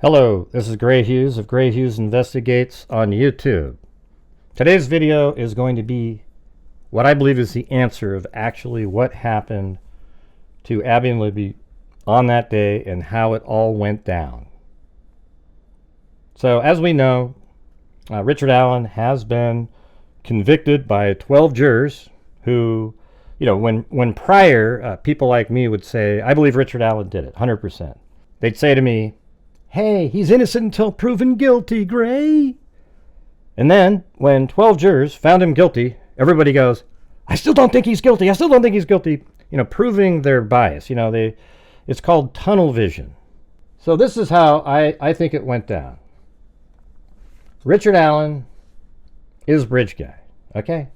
Hello, this is Grant Hughes of Grant Hughes Investigates on YouTube. Today's video is going to be what I believe is the answer of actually what happened to Abby and Libby on that day and how it all went down. So as we know, Richard Allen has been convicted by 12 jurors who, when prior people like me would say, I believe Richard Allen did it, 100%. They'd say to me, hey, he's innocent until proven guilty, Gray. And then, when 12 jurors found him guilty, everybody goes, I still don't think he's guilty. I still don't think he's guilty. Proving their bias. It's called tunnel vision. So this is how I think it went down. Richard Allen is bridge guy, okay?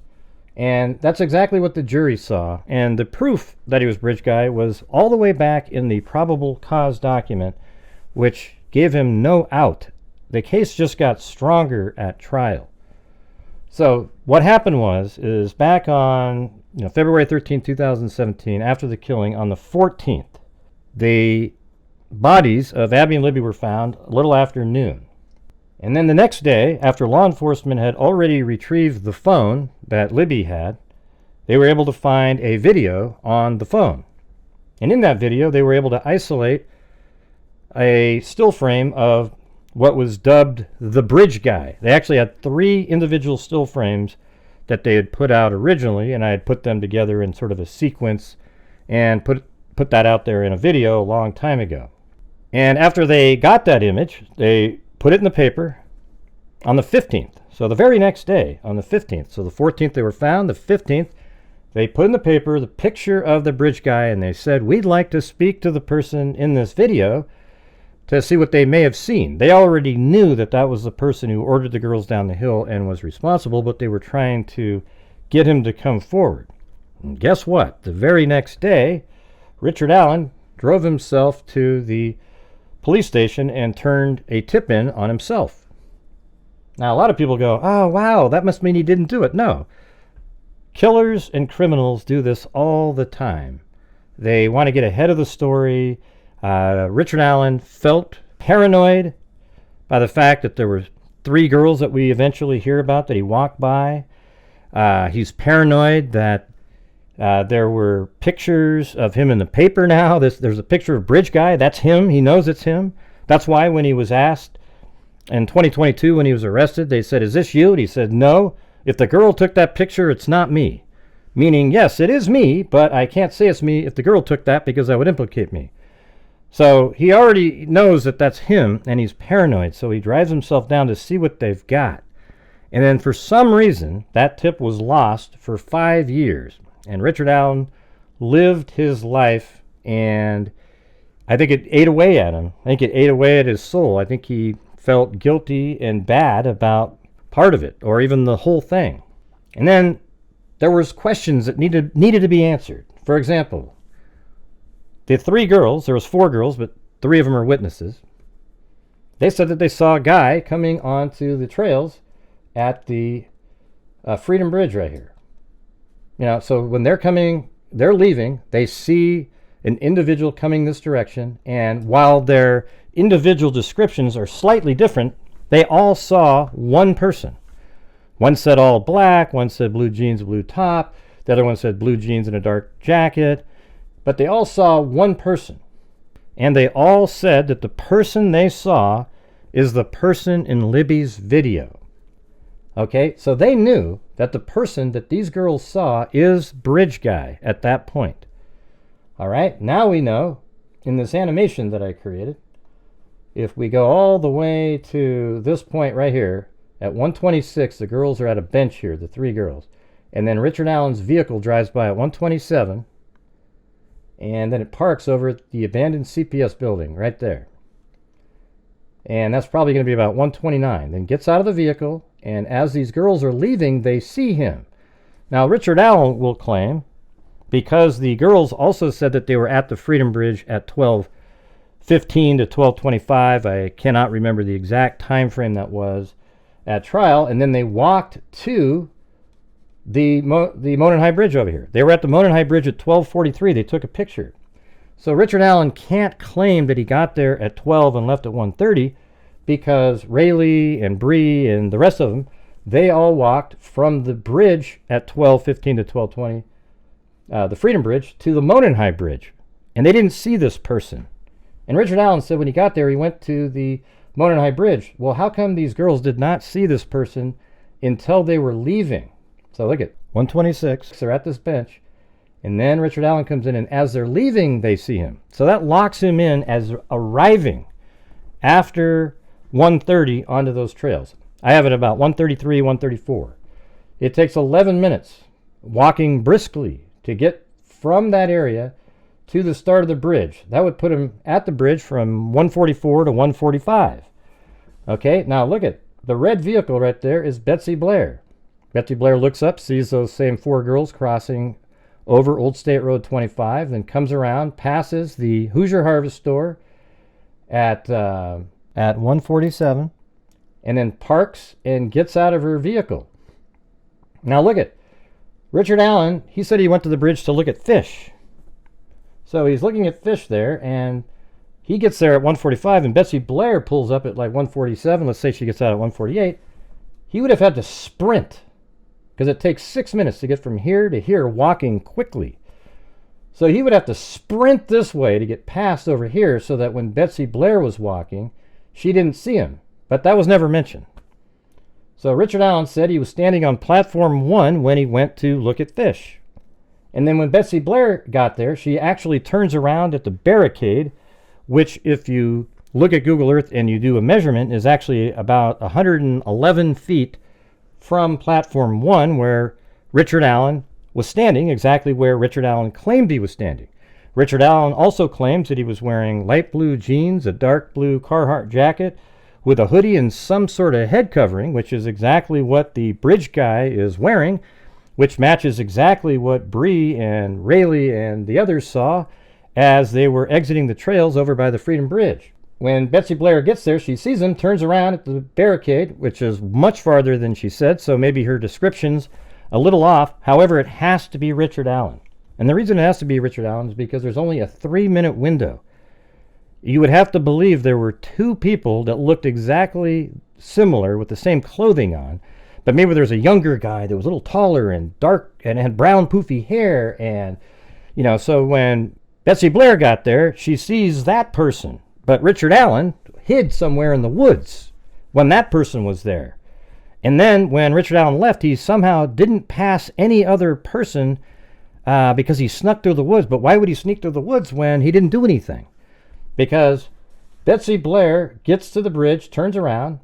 And that's exactly what the jury saw. And the proof that he was bridge guy was all the way back in the probable cause document, which gave him no out. The case just got stronger at trial. So what happened is back on February 13, 2017, after the killing, on the 14th, the bodies of Abby and Libby were found a little after noon. And then the next day, after law enforcement had already retrieved the phone that Libby had, they were able to find a video on the phone. And in that video, they were able to isolate a still frame of what was dubbed the bridge guy. They actually had 3 individual still frames that they had put out originally, and I had put them together in sort of a sequence and put that out there in a video a long time ago. And after they got that image, they put it in the paper on the 15th. So the very next day, on the 15th. So the 14th they were found, the 15th they put in the paper the picture of the bridge guy, and they said, we'd like to speak to the person in this video to see what they may have seen. They already knew that that was the person who ordered the girls down the hill and was responsible, but they were trying to get him to come forward. And guess what? The very next day, Richard Allen drove himself to the police station and turned a tip in on himself. Now, a lot of people go, oh, wow, that must mean he didn't do it. No. Killers and criminals do this all the time. They want to get ahead of the story. Richard Allen felt paranoid by the fact that there were 3 girls that we eventually hear about that he walked by. He's paranoid that there were pictures of him in the paper now. There's a picture of Bridge Guy. That's him. He knows it's him. That's why when he was asked in 2022 when he was arrested, they said, is this you? And he said, no. If the girl took that picture, it's not me. Meaning, yes, it is me, but I can't say it's me if the girl took that because that would implicate me. So he already knows that that's him, and he's paranoid, so he drives himself down to see what they've got. And then for some reason, that tip was lost for 5 years. And Richard Allen lived his life, and I think it ate away at him. I think it ate away at his soul. I think he felt guilty and bad about part of it, or even the whole thing. And then there was questions that needed to be answered. For example, the 3 girls, there was 4 girls, but 3 of them are witnesses. They said that they saw a guy coming onto the trails at the Freedom Bridge right here. So when they're leaving, they see an individual coming this direction, and while their individual descriptions are slightly different, they all saw one person. One said all black, one said blue jeans, blue top, the other one said blue jeans and a dark jacket. But they all saw one person. And they all said that the person they saw is the person in Libby's video. Okay, so they knew that the person that these girls saw is Bridge Guy at that point. All right, now we know in this animation that I created, if we go all the way to this point right here, at 126, the girls are at a bench here, the 3 girls. And then Richard Allen's vehicle drives by at 127. And then it parks over at the abandoned CPS building right there. And that's probably going to be about 129. Then gets out of the vehicle, and as these girls are leaving, they see him. Now, Richard Allen will claim, because the girls also said that they were at the Freedom Bridge at 12:15 to 12:25. I cannot remember the exact time frame that was at trial. And then they walked to the Monon High Bridge over here. They were at the Monon High Bridge at 12:43. They took a picture. So Richard Allen can't claim that he got there at 12 and left at 1:30 because Rayleigh and Bree and the rest of them, they all walked from the bridge at 12:15 to 12:20, the Freedom Bridge, to the Monenhigh Bridge. And they didn't see this person. And Richard Allen said when he got there, he went to the Monenhigh Bridge. Well, how come these girls did not see this person until they were leaving? So look at 1:26. They're at this bench. And then Richard Allen comes in, and as they're leaving, they see him. So that locks him in as arriving after 1:30 onto those trails. I have it about 1:33, 1:34. It takes 11 minutes walking briskly to get from that area to the start of the bridge. That would put him at the bridge from 1:44 to 1:45. Okay, now look at the red vehicle right there is Betsy Blair. Betsy Blair looks up, sees those same four girls crossing over Old State Road 25, then comes around, passes the Hoosier Harvest Store at 1:47, and then parks and gets out of her vehicle. Now look at Richard Allen. He said he went to the bridge to look at fish. So he's looking at fish there, and he gets there at 1:45, and Betsy Blair pulls up at like 1:47. Let's say she gets out at 1:48. He would have had to sprint, because it takes 6 minutes to get from here to here walking quickly. So he would have to sprint this way to get past over here so that when Betsy Blair was walking, she didn't see him. But that was never mentioned. So Richard Allen said he was standing on platform 1 when he went to look at fish. And then when Betsy Blair got there, she actually turns around at the barricade, which if you look at Google Earth and you do a measurement is actually about 111 feet from platform 1 where Richard Allen was standing, exactly where Richard Allen claimed he was standing. Richard Allen also claims that he was wearing light blue jeans, a dark blue Carhartt jacket with a hoodie and some sort of head covering, which is exactly what the bridge guy is wearing, which matches exactly what Bree and Rayleigh and the others saw as they were exiting the trails over by the Freedom Bridge. When Betsy Blair gets there, she sees him, turns around at the barricade, which is much farther than she said, so maybe her description's a little off. However, it has to be Richard Allen. And the reason it has to be Richard Allen is because there's only a 3-minute window. You would have to believe there were two people that looked exactly similar with the same clothing on, but maybe there's a younger guy that was a little taller and dark and had brown poofy hair. And, so when Betsy Blair got there, she sees that person. But Richard Allen hid somewhere in the woods when that person was there. And then when Richard Allen left, he somehow didn't pass any other person because he snuck through the woods. But why would he sneak through the woods when he didn't do anything? Because Betsy Blair gets to the bridge, turns around,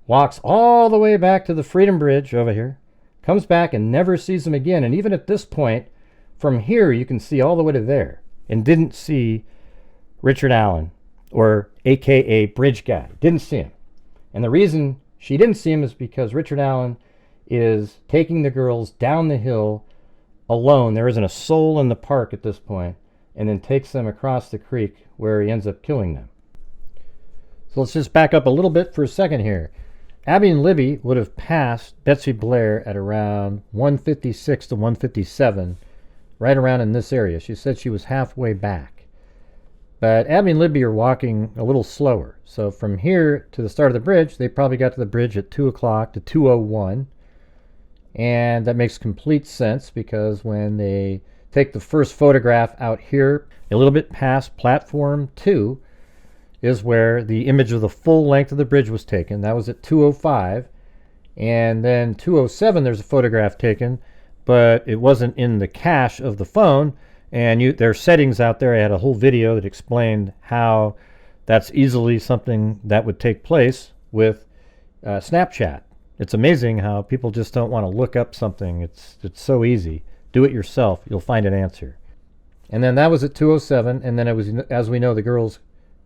walks all the way back to the Freedom Bridge over here, comes back and never sees him again. And even at this point, from here, you can see all the way to there, and didn't see Richard Allen, or AKA Bridge Guy. Didn't see him. And the reason she didn't see him is because Richard Allen is taking the girls down the hill alone. There isn't a soul in the park at this point, and then takes them across the creek where he ends up killing them. So let's just back up a little bit for a second here. Abby and Libby would have passed Betsy Blair at around 1:56 to 1:57, right around in this area. She said she was halfway back. But Abby and Libby are walking a little slower. So from here to the start of the bridge, they probably got to the bridge at 2 o'clock to 2:01. And that makes complete sense because when they take the first photograph out here, a little bit past platform 2 is where the image of the full length of the bridge was taken. That was at 2:05. And then 2:07, there's a photograph taken, but it wasn't in the cache of the phone. And there are settings out there. I had a whole video that explained how that's easily something that would take place with Snapchat. It's amazing how people just don't want to look up something. It's so easy. Do it yourself. You'll find an answer. And then that was at 2:07. And then it was, as we know, the girls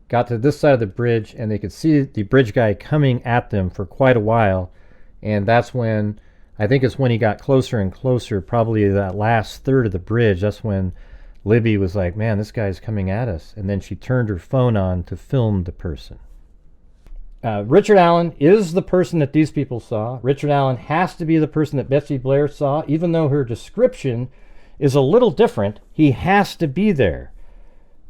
got to this side of the bridge, and they could see the bridge guy coming at them for quite a while. And that's when, I think it's when he got closer and closer, probably that last third of the bridge. That's when Libby was like, man, this guy's coming at us. And then she turned her phone on to film the person. Richard Allen is the person that these people saw. Richard Allen has to be the person that Betsy Blair saw. Even though her description is a little different, he has to be there.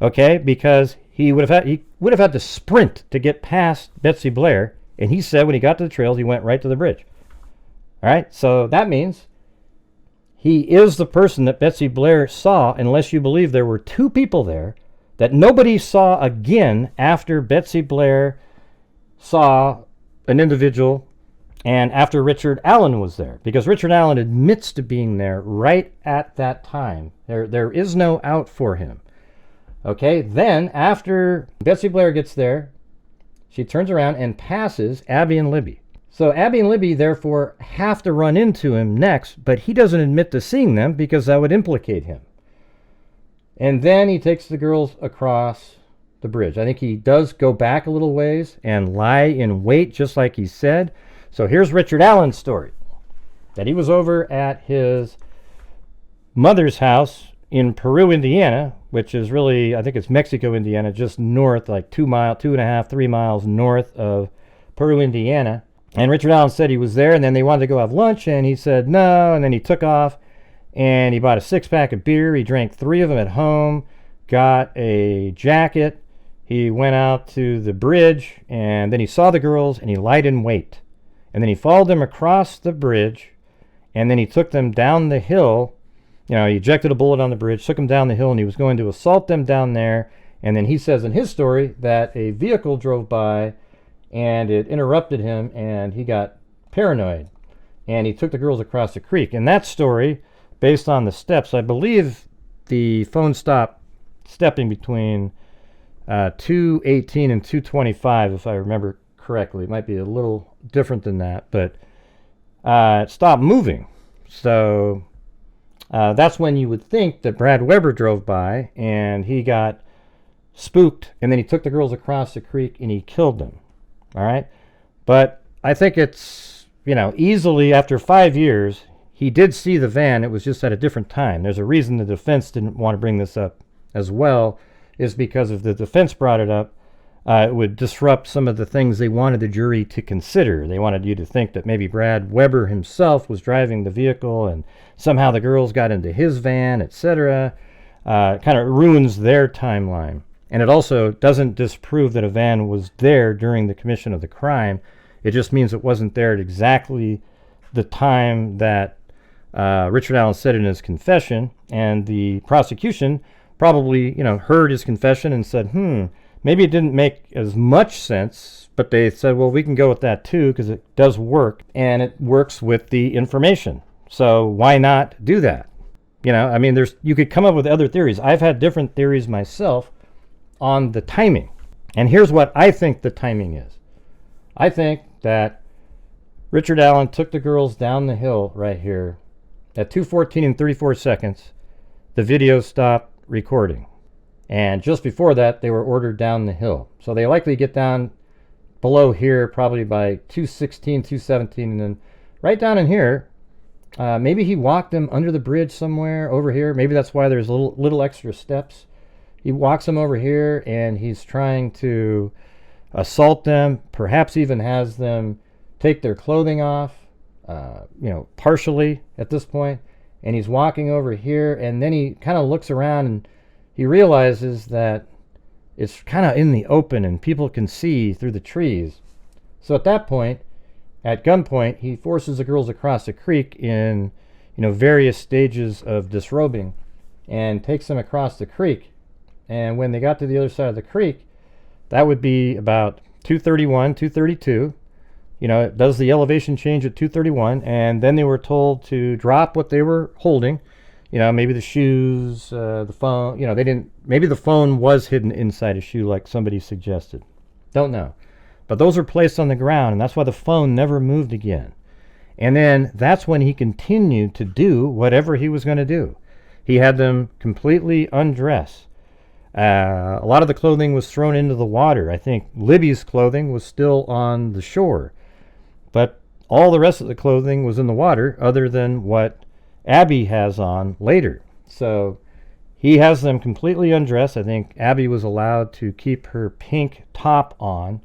okay, because he would have had to sprint to get past Betsy Blair, and he said when he got to the trails, he went right to the bridge. All right, so that means he is the person that Betsy Blair saw, unless you believe there were two people there that nobody saw again after Betsy Blair saw an individual and after Richard Allen was there, because Richard Allen admits to being there right at that time. There is no out for him. Okay, then after Betsy Blair gets there, she turns around and passes Abby and Libby. So Abby and Libby therefore have to run into him next, but he doesn't admit to seeing them because that would implicate him. And then he takes the girls across the bridge. I think he does go back a little ways and lie in wait, just like he said. So here's Richard Allen's story, that he was over at his mother's house in Peru, Indiana, which is really, I think it's Mexico, Indiana, just north, like 2.5, 3 miles north of Peru, Indiana. And Richard Allen said he was there, and then they wanted to go have lunch, and he said no, and then he took off, and he bought a 6-pack of beer. He drank 3 of them at home, got a jacket. He went out to the bridge, and then he saw the girls, and he lied in wait. And then he followed them across the bridge, and then he took them down the hill. He ejected a bullet on the bridge, took them down the hill, and he was going to assault them down there. And then he says in his story that a vehicle drove by, and it interrupted him, and he got paranoid, and he took the girls across the creek. In that story, based on the steps, I believe the phone stopped stepping between 2:18 and 2:25, if I remember correctly. It might be a little different than that, but it stopped moving. So that's when you would think that Brad Weber drove by, and he got spooked, and then he took the girls across the creek, and he killed them. All right, but I think it's, easily after 5 years, he did see the van. It was just at a different time. There's a reason the defense didn't want to bring this up as well, is because if the defense brought it up, it would disrupt some of the things they wanted the jury to consider. They wanted you to think that maybe Brad Weber himself was driving the vehicle and somehow the girls got into his van, etc. Kind of ruins their timeline. And it also doesn't disprove that a van was there during the commission of the crime. It just means it wasn't there at exactly the time that Richard Allen said in his confession. And the prosecution probably, heard his confession and said, maybe it didn't make as much sense, but they said, well, we can go with that too because it does work, and it works with the information. So why not do that? You could come up with other theories. I've had different theories myself on the timing. And here's what I think the timing is. I think that Richard Allen took the girls down the hill right here at 2:14 and 34 seconds. The video stopped recording. And just before that, they were ordered down the hill. So they likely get down below here probably by 2:16, 2:17, and then right down in here, maybe he walked them under the bridge somewhere over here. Maybe that's why there's little extra steps. He walks them over here, and he's trying to assault them, perhaps even has them take their clothing off, partially at this point. And he's walking over here, and then he kind of looks around, and he realizes that it's kind of in the open, and people can see through the trees. So at that point, at gunpoint, he forces the girls across the creek in, various stages of disrobing, and takes them across the creek. And when they got to the other side of the creek, that would be about 2:31, 2:32. It does the elevation change at 2:31, and then they were told to drop what they were holding. Maybe the shoes, the phone. They didn't. Maybe the phone was hidden inside a shoe, like somebody suggested. Don't know. But those were placed on the ground, and that's why the phone never moved again. And then that's when he continued to do whatever he was going to do. He had them completely undress. A lot of the clothing was thrown into the water. I think Libby's clothing was still on the shore, but all the rest of the clothing was in the water, other than what Abby has on later. So he has them completely undressed. I think Abby was allowed to keep her pink top on,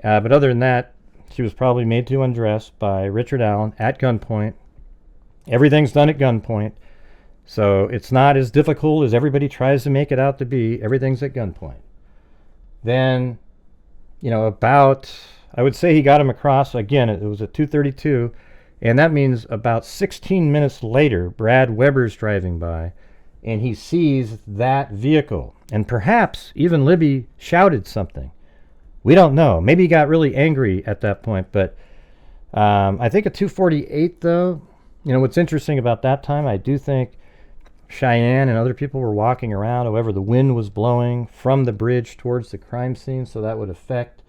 but other than that, she was probably made to undress by Richard Allen at gunpoint. Everything's done at gunpoint. So it's not as difficult as everybody tries to make it out to be. Everything's at gunpoint. Then, about, I would say he got him across. Again, it was at 2:32. And that means about 16 minutes later, Brad Weber's driving by, and he sees that vehicle. And perhaps even Libby shouted something. We don't know. Maybe he got really angry at that point. But I think at 2:48, though, what's interesting about that time, I do think Cheyenne and other people were walking around. However, the wind was blowing from the bridge towards the crime scene, so that would affect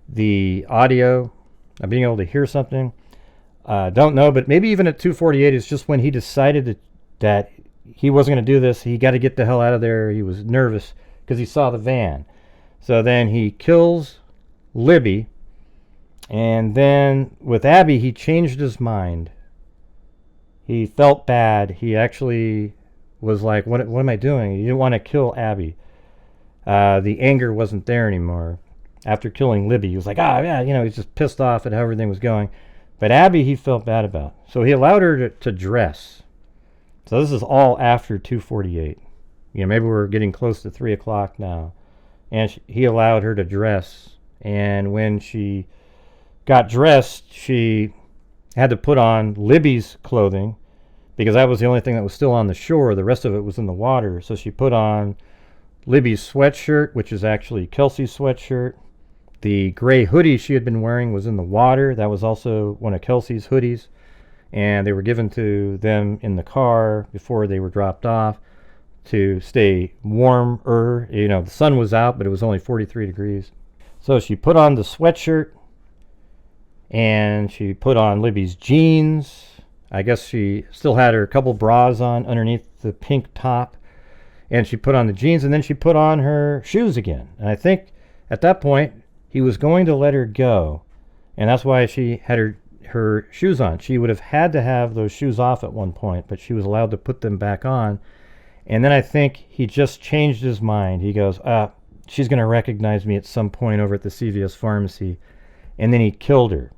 the audio of being able to hear something. Don't know, but maybe even at 2:48 is just when he decided that he wasn't going to do this. He got to get the hell out of there. He was nervous because he saw the van. So then he kills Libby, and then with Abby, he changed his mind. He felt bad. He actually was like, what am I doing? He didn't want to kill Abby. The anger wasn't there anymore. After killing Libby, he was like, he's just pissed off at how everything was going. But Abby, he felt bad about. So he allowed her to dress. So this is all after 2:48. Maybe we're getting close to 3 o'clock now. And he allowed her to dress. And when she got dressed, she had to put on Libby's clothing because that was the only thing that was still on the shore. The rest of it was in the water. So she put on Libby's sweatshirt, which is actually Kelsey's sweatshirt. The gray hoodie she had been wearing was in the water. That was also one of Kelsey's hoodies. And they were given to them in the car before they were dropped off to stay warmer. The sun was out, but it was only 43 degrees. So she put on the sweatshirt, and she put on Libby's jeans. I guess she still had her couple bras on underneath the pink top. And she put on the jeans, and then she put on her shoes again. And I think at that point, he was going to let her go, and that's why she had her shoes on. She would have had to have those shoes off at one point, but she was allowed to put them back on. And then I think he just changed his mind. He goes, she's going to recognize me at some point over at the CVS pharmacy. And then he killed her.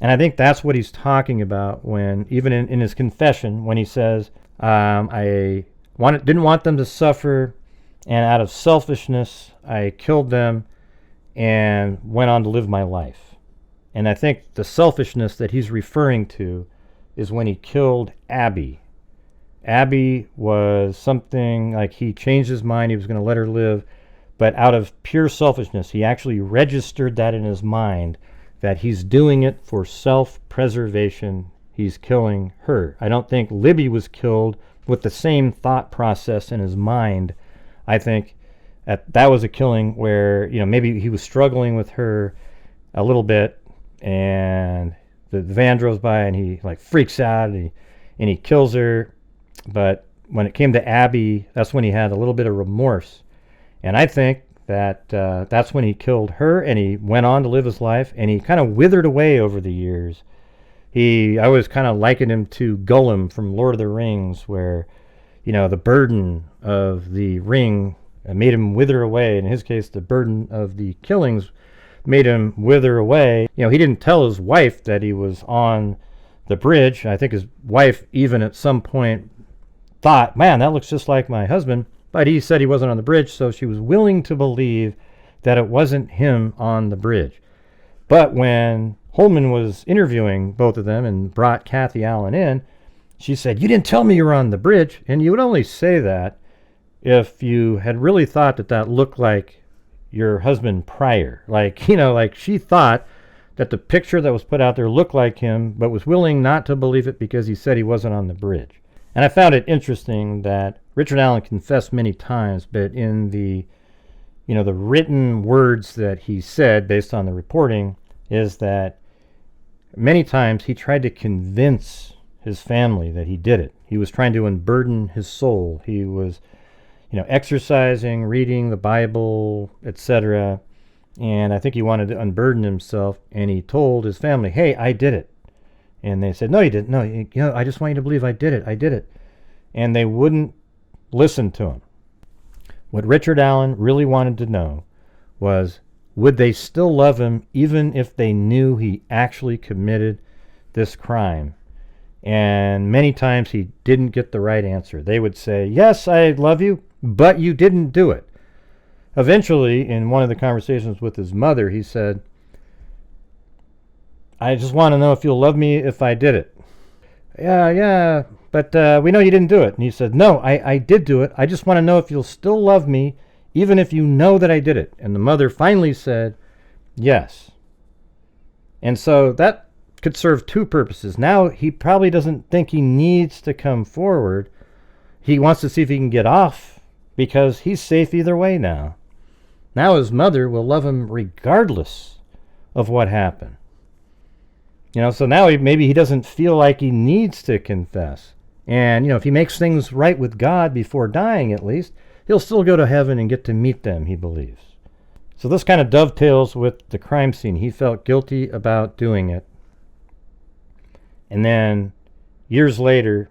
And I think that's what he's talking about when, even in his confession, when he says, I didn't want them to suffer, and out of selfishness, I killed them and went on to live my life. And I think the selfishness that he's referring to is when he killed Abby. Abby was something like he changed his mind. He was going to let her live. But out of pure selfishness, he actually registered that in his mind that he's doing it for self-preservation. He's killing her. I don't think Libby was killed with the same thought process in his mind. I think that was a killing where, maybe he was struggling with her a little bit, and the van drives by and he freaks out and he kills her. But when it came to Abby, that's when he had a little bit of remorse. And I think that that's when he killed her, and he went on to live his life, and he kind of withered away over the years. I always kind of likened him to Gollum from Lord of the Rings, where, the burden of the ring made him wither away. In his case, the burden of the killings made him wither away. He didn't tell his wife that he was on the bridge. I think his wife even at some point thought, man, that looks just like my husband. But he said he wasn't on the bridge, so she was willing to believe that it wasn't him on the bridge. But when Holman was interviewing both of them and brought Kathy Allen in, she said, you didn't tell me you were on the bridge. And you would only say that if you had really thought that looked like your husband prior. She thought that the picture that was put out there looked like him, but was willing not to believe it because he said he wasn't on the bridge. And I found it interesting that Richard Allen confessed many times, but in the written words that he said based on the reporting is that many times he tried to convince his family that he did it. He was trying to unburden his soul. He was exercising, reading the Bible, etc. And I think he wanted to unburden himself, and he told his family, hey, I did it. And they said, no, you didn't. No, I just want you to believe I did it. And they wouldn't listen to him. What Richard Allen really wanted to know was, would they still love him even if they knew he actually committed this crime? And many times he didn't get the right answer. They would say, yes, I love you, but you didn't do it. Eventually, in one of the conversations with his mother, he said, I just want to know if you'll love me if I did it. Yeah, but we know you didn't do it. And he said, no, I did do it. I just want to know if you'll still love me, even if you know that I did it. And the mother finally said, yes. And so that could serve two purposes. Now he probably doesn't think he needs to come forward. He wants to see if he can get off because he's safe either way now. Now his mother will love him regardless of what happened. So now maybe he doesn't feel like he needs to confess. And, if he makes things right with God before dying at least, he'll still go to heaven and get to meet them, he believes. So this kind of dovetails with the crime scene. He felt guilty about doing it. And then years later,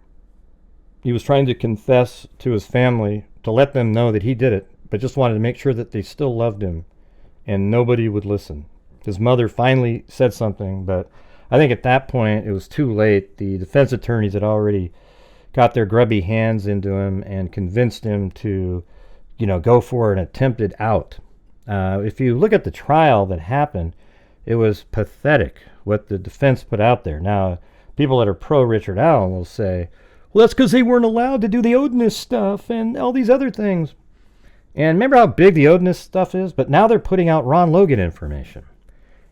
he was trying to confess to his family to let them know that he did it, but just wanted to make sure that they still loved him, and nobody would listen. His mother finally said something, but I think at that point it was too late. The defense attorneys had already got their grubby hands into him and convinced him to, go for an attempted out. If you look at the trial that happened, it was pathetic what the defense put out there. Now, people that are pro Richard Allen will say, well, that's because they weren't allowed to do the Odinist stuff and all these other things. And remember how big the Odinist stuff is? But now they're putting out Ron Logan information.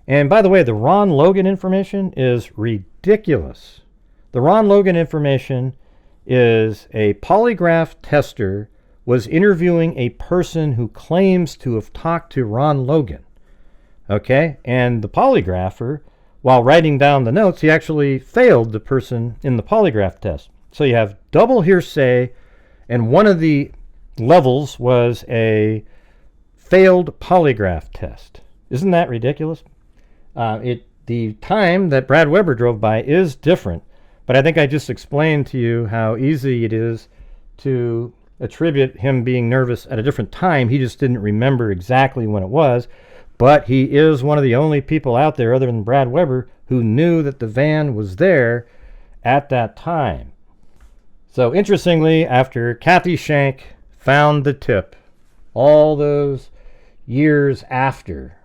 And by the way, the Ron Logan information is ridiculous. The Ron Logan information is a polygraph tester was interviewing a person who claims to have talked to Ron Logan. Okay? And the polygrapher, while writing down the notes, he actually failed the person in the polygraph test. So you have double hearsay, and one of the levels was a failed polygraph test. Isn't that ridiculous? The time that Brad Weber drove by is different, but I think I just explained to you how easy it is to attribute him being nervous at a different time. He just didn't remember exactly when it was, but he is one of the only people out there other than Brad Weber who knew that the van was there at that time. So interestingly, after Kathy Shank found the tip, all those years after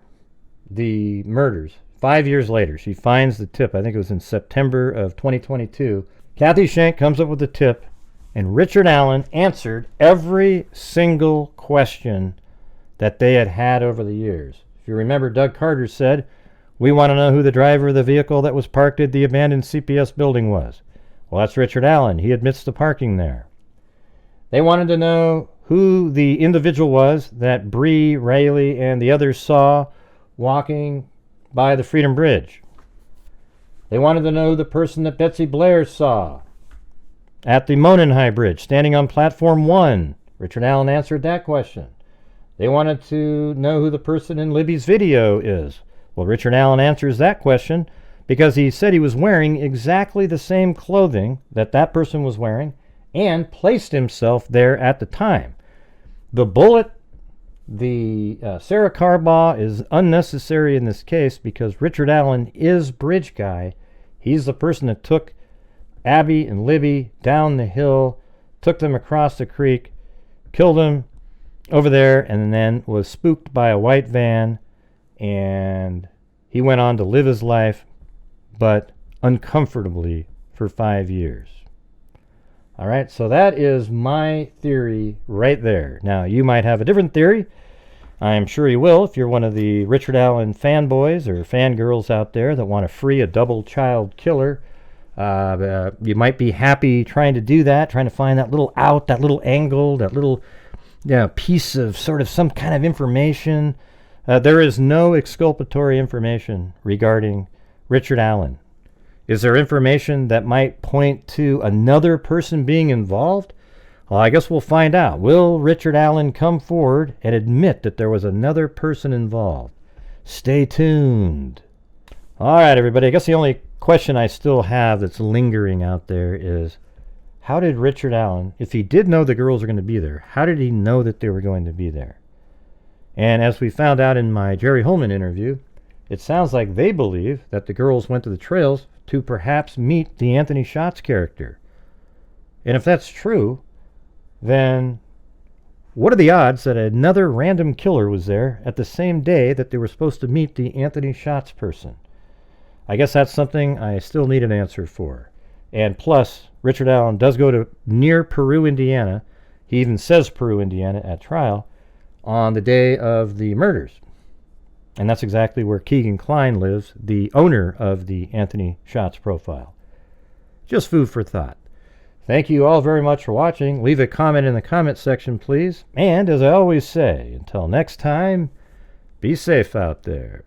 the murders, 5 years later, she finds the tip. I think it was in September of 2022. Kathy Shank comes up with the tip, and Richard Allen answered every single question that they had had over the years. If you remember, Doug Carter said, we want to know who the driver of the vehicle that was parked at the abandoned CPS building was. Well, that's Richard Allen. He admits to parking there. They wanted to know who the individual was that Bree, Rayleigh, and the others saw walking by the Freedom Bridge. They wanted to know the person that Betsy Blair saw at the Monenhigh Bridge, standing on platform 1. Richard Allen answered that question. They wanted to know who the person in Libby's video is. Well, Richard Allen answers that question because he said he was wearing exactly the same clothing that that person was wearing and placed himself there at the time. The bullet, the Sarah Carbaugh, is unnecessary in this case because Richard Allen is Bridge Guy. He's the person that took Abby and Libby down the hill, took them across the creek, killed them over there, and then was spooked by a white van, and he went on to live his life, but uncomfortably for 5 years. All right, so that is my theory right there. Now, you might have a different theory. I'm sure you will if you're one of the Richard Allen fanboys or fangirls out there that want to free a double child killer. You might be happy trying to do that, trying to find that little out, that little angle, that little piece of sort of some kind of information. There is no exculpatory information regarding Richard Allen. Is there information that might point to another person being involved? Well, I guess we'll find out. Will Richard Allen come forward and admit that there was another person involved? Stay tuned. All right, everybody. I guess the only question I still have that's lingering out there is, how did Richard Allen, if he did know the girls were going to be there, how did he know that they were going to be there? And as we found out in my Jerry Holman interview, It sounds like they believe that the girls went to the trails to perhaps meet the Anthony Shots character. And if that's true, then what are the odds that another random killer was there at the same day that they were supposed to meet the Anthony Shots person? I guess that's something I still need an answer for. And plus, Richard Allen does go to near Peru, Indiana. He even says Peru, Indiana at trial on the day of the murders. And that's exactly where Keegan Kline lives, the owner of the Anthony Shots profile. Just food for thought. Thank you all very much for watching. Leave a comment in the comment section, please. And as I always say, until next time, be safe out there.